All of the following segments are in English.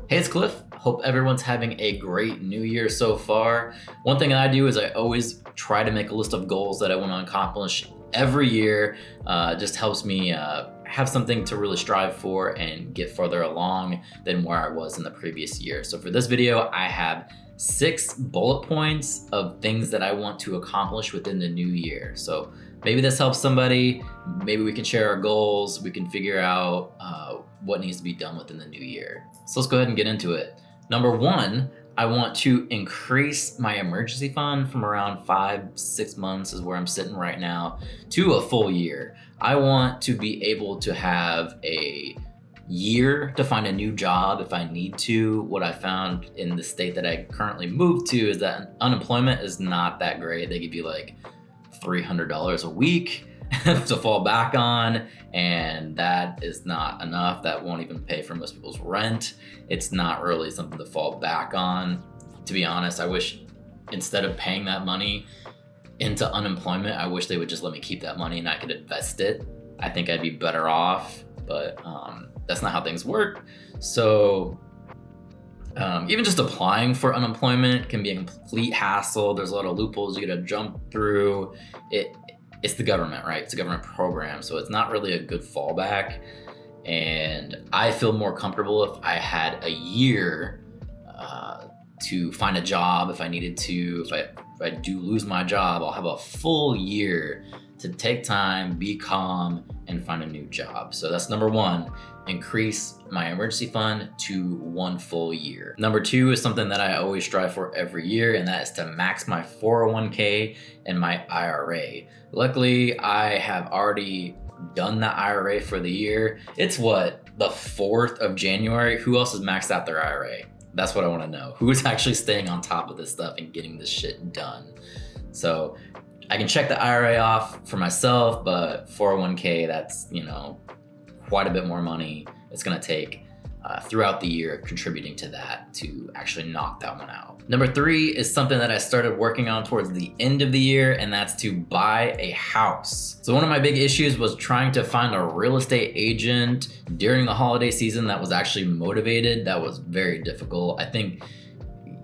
Hey, it's Cliff. Hope everyone's having a great new year so far. One thing that I do is I always try to make a list of goals that I want to accomplish every year. Just helps me have something to really strive for and get further along than where I was in the previous year. So for this video, I have 6 bullet points of things that I want to accomplish within the new year. So maybe this helps somebody. Maybe we can share our goals. We can figure out what needs to be done within the new year. So let's go ahead and get into it. Number 1, I want to increase my emergency fund from around 5-6 months is where I'm sitting right now to a full year. I want to be able to have a year to find a new job if I need to. What I found in the state that I currently moved to is that unemployment is not that great. They give you like $300 a week to fall back on, and that is not enough. That won't even pay for most people's rent. It's not really something to fall back on. To be honest, I wish instead of paying that money into unemployment, I wish they would just let me keep that money and I could invest it. I think I'd be better off, but that's not how things work. So even just applying for unemployment can be a complete hassle. There's a lot of loopholes you gotta jump through. It's the government, right? It's a government program, so it's not really a good fallback. And I feel more comfortable if I had a year to find a job if I needed to. If I do lose my job, I'll have a full year to take time, be calm, and find a new job. So that's number 1, increase my emergency fund to 1 full year. Number 2 is something that I always strive for every year, and that is to max my 401k and my IRA. Luckily, I have already done the IRA for the year. It's the 4th of January. Who else has maxed out their IRA? That's what I want to know. Who is actually staying on top of this stuff and getting this shit done? So I can check the IRA off for myself, but 401k, that's, quite a bit more money it's gonna take throughout the year contributing to that to actually knock that one out. Number 3 is something that I started working on towards the end of the year, and that's to buy a house. So one of my big issues was trying to find a real estate agent during the holiday season that was actually motivated. That was very difficult. I think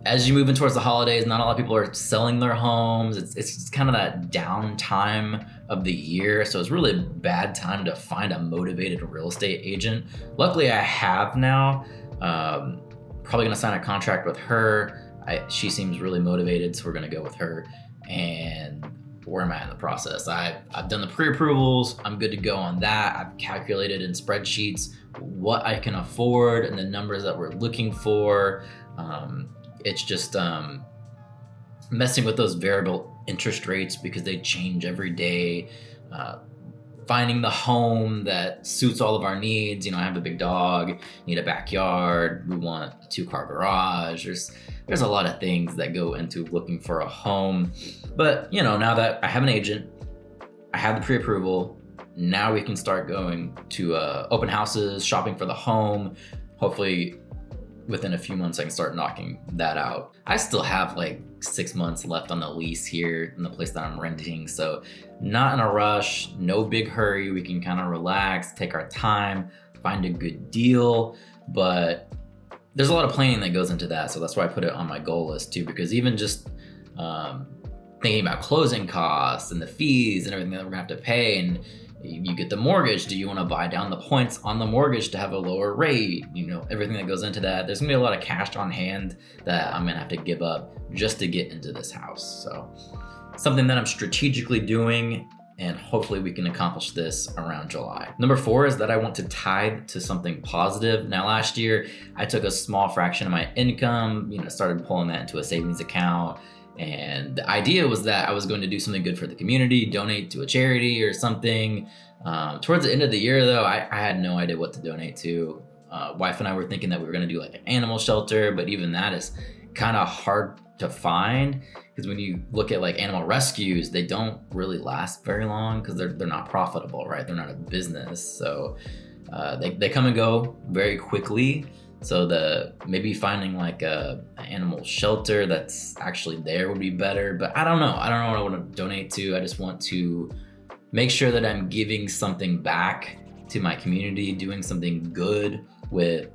as you move in towards the holidays, not a lot of people are selling their homes. It's kind of that down time of the year. So it's really a bad time to find a motivated real estate agent. Luckily, I have now. Probably gonna sign a contract with her. She seems really motivated, so we're gonna go with her. And where am I in the process? I've done the pre-approvals. I'm good to go on that. I've calculated in spreadsheets what I can afford and the numbers that we're looking for. It's just messing with those variable interest rates because they change every day. Finding the home that suits all of our needs. I have a big dog, need a backyard, we want a 2-car garage. There's a lot of things that go into looking for a home. But now that I have an agent, I have the pre-approval, now we can start going to open houses, shopping for the home. Hopefully within a few months, I can start knocking that out. I still have like 6 months left on the lease here in the place that I'm renting. So not in a rush, no big hurry. We can kind of relax, take our time, find a good deal. But there's a lot of planning that goes into that. So that's why I put it on my goal list too, because even just thinking about closing costs and the fees and everything that we're gonna have to pay, and you get the mortgage. Do you want to buy down the points on the mortgage to have a lower rate? Everything that goes into that. There's gonna be a lot of cash on hand that I'm gonna have to give up just to get into this house. So something that I'm strategically doing, and hopefully we can accomplish this around July. Number 4 is that I want to tithe to something positive. Now last year, I took a small fraction of my income, started pulling that into a savings account. And the idea was that I was going to do something good for the community, donate to a charity or something. Towards the end of the year though, I had no idea what to donate to. Wife and I were thinking that we were gonna do like an animal shelter, but even that is kind of hard to find, because when you look at like animal rescues, they don't really last very long because they're not profitable, right? They're not a business. So they come and go very quickly. So maybe finding like an animal shelter that's actually there would be better, but I don't know. I don't know what I want to donate to. I just want to make sure that I'm giving something back to my community, doing something good with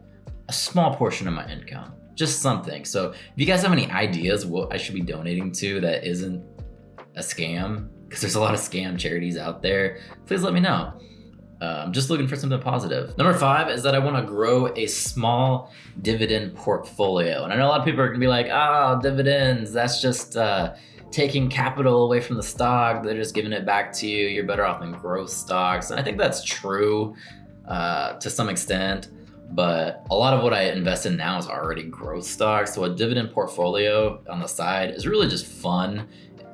a small portion of my income, just something. So if you guys have any ideas what I should be donating to that isn't a scam, because there's a lot of scam charities out there, please let me know. I'm just looking for something positive. Number 5 is that I want to grow a small dividend portfolio. And I know a lot of people are gonna be like, dividends, that's just taking capital away from the stock. They're just giving it back to you. You're better off in growth stocks. And I think that's true to some extent. But a lot of what I invest in now is already growth stocks. So a dividend portfolio on the side is really just fun.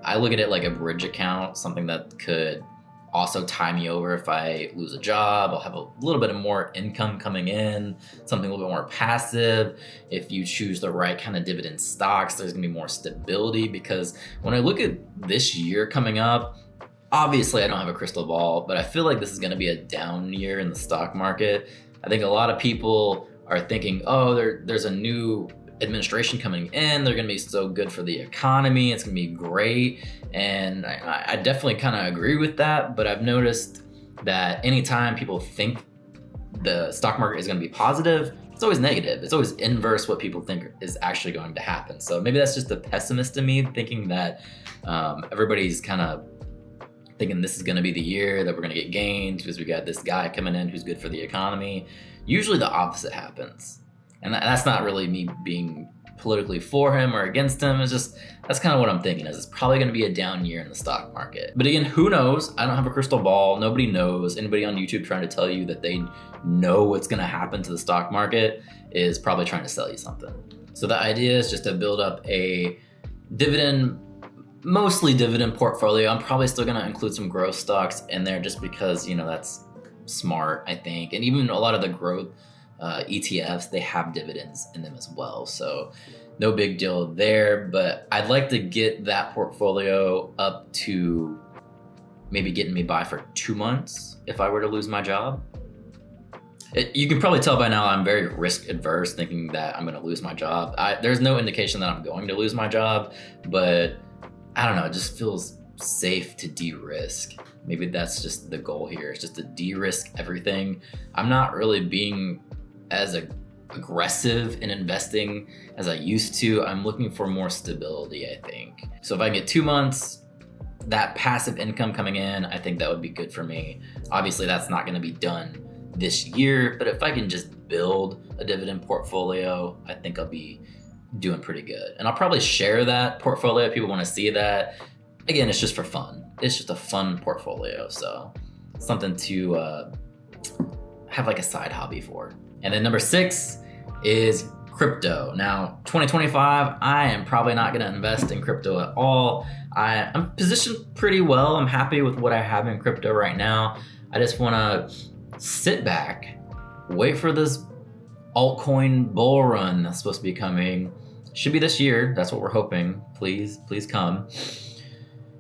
I look at it like a bridge account, something that could also tie me over if I lose a job. I'll have a little bit of more income coming in, something a little bit more passive. If you choose the right kind of dividend stocks, there's gonna be more stability, because when I look at this year coming up, obviously I don't have a crystal ball, but I feel like this is gonna be a down year in the stock market. I think a lot of people are thinking, there's a new administration coming in, they're gonna be so good for the economy, it's gonna be great. And I definitely kind of agree with that, but I've noticed that anytime people think the stock market is gonna be positive, it's always negative. It's always inverse what people think is actually going to happen. So maybe that's just the pessimist in me, thinking that everybody's kind of thinking this is going to be the year that we're going to get gains because we got this guy coming in who's good for the economy. Usually the opposite happens. And that's not really me being politically for him or against him. It's just, that's kind of what I'm thinking, is it's probably going to be a down year in the stock market. But again, who knows? I don't have a crystal ball. Nobody knows. Anybody on YouTube trying to tell you that they know what's going to happen to the stock market is probably trying to sell you something. So the idea is just to build up a mostly dividend portfolio. I'm probably still going to include some growth stocks in there just because, that's smart, I think. And even a lot of the growth ETFs, they have dividends in them as well. So no big deal there, but I'd like to get that portfolio up to maybe getting me by for 2 months if I were to lose my job. You can probably tell by now I'm very risk adverse, thinking that I'm going to lose my job. There's no indication that I'm going to lose my job, but I don't know, it just feels safe to de-risk. Maybe that's just the goal here. It's just to de-risk everything. I'm not really being as aggressive in investing as I used to. I'm looking for more stability, I think. So if I get 2 months, that passive income coming in, I think that would be good for me. Obviously, that's not going to be done this year, but if I can just build a dividend portfolio, I think I'll be doing pretty good. And I'll probably share that portfolio if people want to see that. Again, it's just for fun. It's just a fun portfolio. So something to have like a side hobby for. And then number 6 is crypto. Now, 2025, I am probably not going to invest in crypto at all. I'm positioned pretty well. I'm happy with what I have in crypto right now. I just want to sit back, wait for this altcoin bull run that's supposed to be coming. Should be this year. That's what we're hoping. Please come.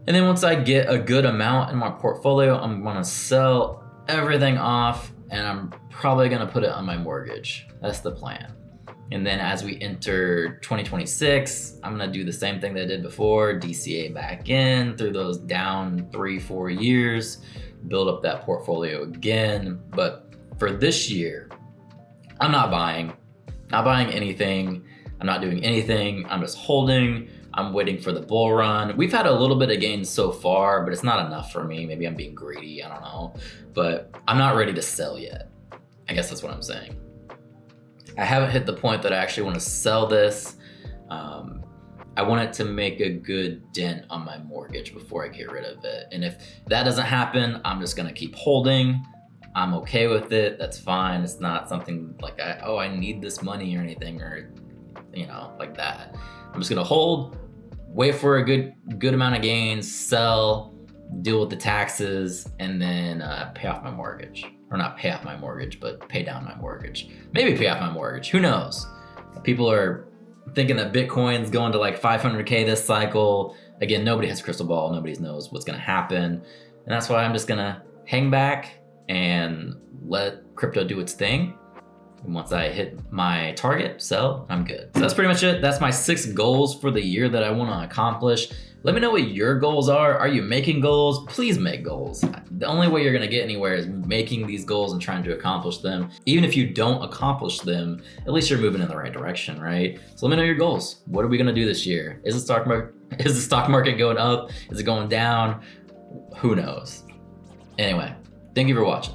And then once I get a good amount in my portfolio, I'm going to sell everything off, and I'm probably going to put it on my mortgage. That's the plan. And then as we enter 2026, I'm going to do the same thing that I did before, DCA back in through those down 3-4 years, build up that portfolio again. But for this year, I'm not buying anything. I'm not doing anything. I'm just holding. I'm waiting for the bull run. We've had a little bit of gains so far, but it's not enough for me. Maybe I'm being greedy, I don't know. But I'm not ready to sell yet. I guess that's what I'm saying. I haven't hit the point that I actually want to sell this. I want it to make a good dent on my mortgage before I get rid of it. And if that doesn't happen, I'm just gonna keep holding. I'm okay with it, that's fine. It's not something like, I need this money or anything, or like that. I'm just gonna hold, wait for a good amount of gains, sell, deal with the taxes, and then pay off my mortgage. Or not pay off my mortgage, but pay down my mortgage. Maybe pay off my mortgage, who knows? People are thinking that Bitcoin's going to like 500K this cycle. Again, nobody has a crystal ball, nobody knows what's gonna happen. And that's why I'm just gonna hang back and let crypto do its thing. And once I hit my target, sell, I'm good. So that's pretty much it. That's my 6 goals for the year that I want to accomplish. Let me know what your goals are. Are you making goals? Please make goals. The only way you're gonna get anywhere is making these goals and trying to accomplish them. Even if you don't accomplish them, at least you're moving in the right direction, right? So let me know your goals. What are we gonna do this year? Is the stock market going up? Is it going down? Who knows? Anyway, thank you for watching.